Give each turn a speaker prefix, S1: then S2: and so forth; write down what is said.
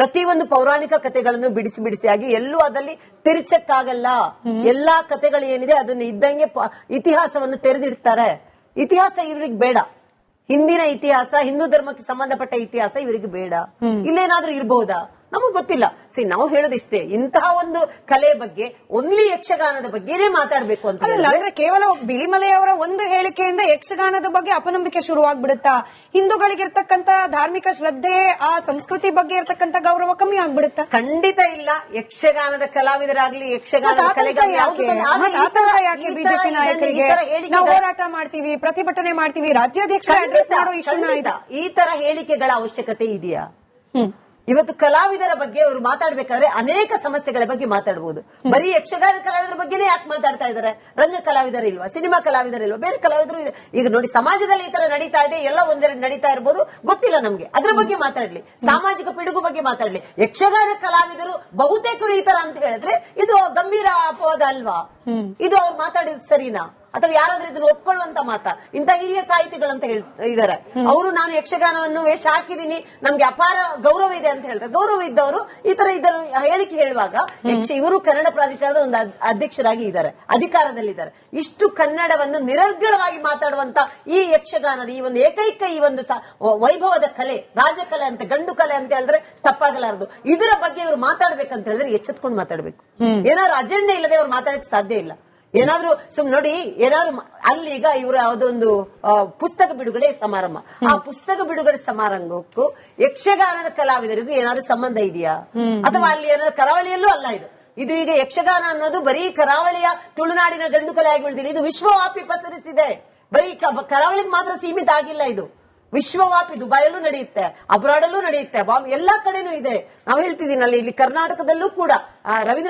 S1: ಪ್ರತಿಯೊಂದು ಪೌರಾಣಿಕ ಕಥೆಗಳನ್ನು ಬಿಡಿಸಿ ಬಿಡಿಸಿಯಾಗಿ ಎಲ್ಲೂ ಅದಲ್ಲಿ ತಿರುಚಕ್ಕಾಗಲ್ಲ. ಎಲ್ಲಾ ಕಥೆಗಳು ಏನಿದೆ ಅದನ್ನ ಇದ್ದಂಗೆ ಇತಿಹಾಸವನ್ನು ತೆರೆದಿಡ್ತಾರೆ. ಇತಿಹಾಸ ಇವ್ರಿಗೆ ಬೇಡ. ಹಿಂದಿನ ಇತಿಹಾಸ, ಹಿಂದೂ ಧರ್ಮಕ್ಕೆ ಸಂಬಂಧಪಟ್ಟ ಇತಿಹಾಸ ಇವರಿಗೆ ಬೇಡ. ಇಲ್ಲೇನಾದ್ರೂ ಇರಬಹುದಾ ನಮಗ್ ಗೊತ್ತಿಲ್ಲ. ನಾವು ಹೇಳೋದಿಷ್ಟೇ, ಇಂತಹ ಒಂದು ಕಲೆ ಬಗ್ಗೆ, ಓನ್ಲಿ ಯಕ್ಷಗಾನದ ಬಗ್ಗೆನೇ ಮಾತಾಡ್ಬೇಕು ಅಂತ
S2: ಅಂದ್ರೆ ಕೇವಲ ಬಿಳಿಮಲೆಯವರ ಒಂದು ಹೇಳಿಕೆಯಿಂದ ಯಕ್ಷಗಾನದ ಬಗ್ಗೆ ಅಪನಂಬಿಕೆ ಶುರುವಾಗ್ಬಿಡುತ್ತಾ? ಹಿಂದೂಗಳಿಗಿರ್ತಕ್ಕಂತ ಧಾರ್ಮಿಕ ಶ್ರದ್ಧೆ, ಆ ಸಂಸ್ಕೃತಿ ಬಗ್ಗೆ ಇರ್ತಕ್ಕಂತ ಗೌರವ ಕಮ್ಮಿ ಆಗ್ಬಿಡುತ್ತಾ?
S1: ಖಂಡಿತ ಇಲ್ಲ. ಯಕ್ಷಗಾನದ ಕಲಾವಿದರಾಗ್ಲಿ, ಯಕ್ಷಗಾನದ ಕಲೆಗಾಗ್ಲಿ
S2: ಬಿಜೆಪಿ ನಾಯಕರಿಗೆ ನಾವು ಹೋರಾಟ ಮಾಡ್ತೀವಿ, ಪ್ರತಿಭಟನೆ ಮಾಡ್ತೀವಿ, ರಾಜ್ಯಾಧ್ಯಕ್ಷ ಅಡ್ರೆಸ್ ಮಾಡೋ ಇಶ್ಯೂನ
S1: ಈ ತರ ಹೇಳಿಕೆಗಳ ಅವಶ್ಯಕತೆ ಇದೆಯಾ? ಇವತ್ತು ಕಲಾವಿದರ ಬಗ್ಗೆ ಅವರು ಮಾತಾಡ್ಬೇಕಾದ್ರೆ ಅನೇಕ ಸಮಸ್ಯೆಗಳ ಬಗ್ಗೆ ಮಾತಾಡಬಹುದು. ಬರೀ ಯಕ್ಷಗಾನ ಕಲಾವಿದರ ಬಗ್ಗೆನೇ ಯಾಕೆ ಮಾತಾಡ್ತಾ ಇದ್ದಾರೆ? ರಂಗ ಕಲಾವಿದರಿಲ್ವಾ? ಸಿನಿಮಾ ಕಲಾವಿದರಿಲ್ವಾ? ಬೇರೆ ಕಲಾವಿದರು ಇದೆ. ಈಗ ನೋಡಿ, ಸಮಾಜದಲ್ಲಿ ಈ ತರ ನಡೀತಾ ಇದೆ, ಎಲ್ಲ ಒಂದೆರಡು ನಡೀತಾ ಇರ್ಬೋದು, ಗೊತ್ತಿಲ್ಲ ನಮ್ಗೆ. ಅದ್ರ ಬಗ್ಗೆ ಮಾತಾಡ್ಲಿ, ಸಾಮಾಜಿಕ ಪಿಡುಗು ಬಗ್ಗೆ ಮಾತಾಡ್ಲಿ. ಯಕ್ಷಗಾನ ಕಲಾವಿದರು ಬಹುತೇಕರು ಈ ತರ ಅಂತ ಹೇಳಿದ್ರೆ ಇದು ಗಂಭೀರ ಅಪವಾದ ಅಲ್ವಾ? ಇದು ಅವ್ರು ಮಾತಾಡಿದ್ ಸರಿನಾ? ಅಥವಾ ಯಾರಾದ್ರೂ ಇದನ್ನು ಒಪ್ಕೊಳ್ಳುವಂತ ಮಾತಾ? ಇಂತ ಹಿರಿಯ ಸಾಹಿತಿಗಳಂತ ಇದಾರೆ, ಅವರು ನಾನು ಯಕ್ಷಗಾನವನ್ನು ವೇಷ ಹಾಕಿದೀನಿ, ನಮ್ಗೆ ಅಪಾರ ಗೌರವ ಇದೆ ಅಂತ ಹೇಳ್ತಾರೆ. ಗೌರವ ಇದ್ದವರು ಈ ತರ ಇದರ ಹೇಳಿಕೆ ಹೇಳುವಾಗ, ಇವರು ಕನ್ನಡ ಪ್ರಾಧಿಕಾರದ ಒಂದು ಅಧ್ಯಕ್ಷರಾಗಿ ಇದ್ದಾರೆ, ಅಧಿಕಾರದಲ್ಲಿದ್ದಾರೆ. ಇಷ್ಟು ಕನ್ನಡವನ್ನು ನಿರರ್ಗಳವಾಗಿ ಮಾತಾಡುವಂತ ಈ ಯಕ್ಷಗಾನದ ಈ ಒಂದು ಏಕೈಕ ಈ ಒಂದು ವೈಭವದ ಕಲೆ, ರಾಜಕಲೆ ಅಂತ, ಗಂಡು ಕಲೆ ಅಂತ ಹೇಳಿದ್ರೆ ತಪ್ಪಾಗಲಾರದು. ಇದರ ಬಗ್ಗೆ ಇವರು ಮಾತಾಡ್ಬೇಕಂತ ಹೇಳಿದ್ರೆ ಎಚ್ಚೆತ್ಕೊಂಡು ಮಾತಾಡ್ಬೇಕು. ಏನಾದ್ರು ಅಜೆಂಡಾ ಇಲ್ಲದೆ ಅವ್ರು ಮಾತಾಡಕ್ಕೆ ಸಾಧ್ಯ ಇಲ್ಲ. ಏನಾದ್ರೂ ನೋಡಿ, ಏನಾದ್ರು ಅಲ್ಲಿ ಈಗ ಇವರು ಯಾವುದೊಂದು ಪುಸ್ತಕ ಬಿಡುಗಡೆ ಸಮಾರಂಭ, ಆ ಪುಸ್ತಕ ಬಿಡುಗಡೆ ಸಮಾರಂಭಕ್ಕೂ ಯಕ್ಷಗಾನದ ಕಲಾವಿದರಿಗೂ ಏನಾದ್ರು ಸಂಬಂಧ ಇದೆಯಾ? ಅಥವಾ ಅಲ್ಲಿ ಏನಾದ್ರು ಕರಾವಳಿಯಲ್ಲೂ ಅಲ್ಲ ಇದು ಈಗ ಯಕ್ಷಗಾನ ಅನ್ನೋದು ಬರೀ ಕರಾವಳಿಯ ತುಳುನಾಡಿನ ಗಂಡು ಕಲೆ ಆಗಿ ಉಳಿದಿಲ್ಲ. ಇದು ವಿಶ್ವವ್ಯಾಪಿ ಪಸರಿಸಿದೆ. ಬರೀ ಕರಾವಳಿಗೆ ಮಾತ್ರ ಸೀಮಿತ ಆಗಿಲ್ಲ, ಇದು ವಿಶ್ವವ್ಯಾಪಿ. ದುಬೈಯಲ್ಲೂ ನಡೆಯುತ್ತೆ, ಅಬ್ರಾಡ್ ಅಲ್ಲೂ ನಡೆಯುತ್ತೆ, ಎಲ್ಲಾ ಕಡೆನೂ ಇದೆ. ನಾವು ಹೇಳ್ತಿದ್ದೀನಲ್ಲ, ಇಲ್ಲಿ ಕರ್ನಾಟಕದಲ್ಲೂ ಕೂಡ ರವೀಂದ್ರ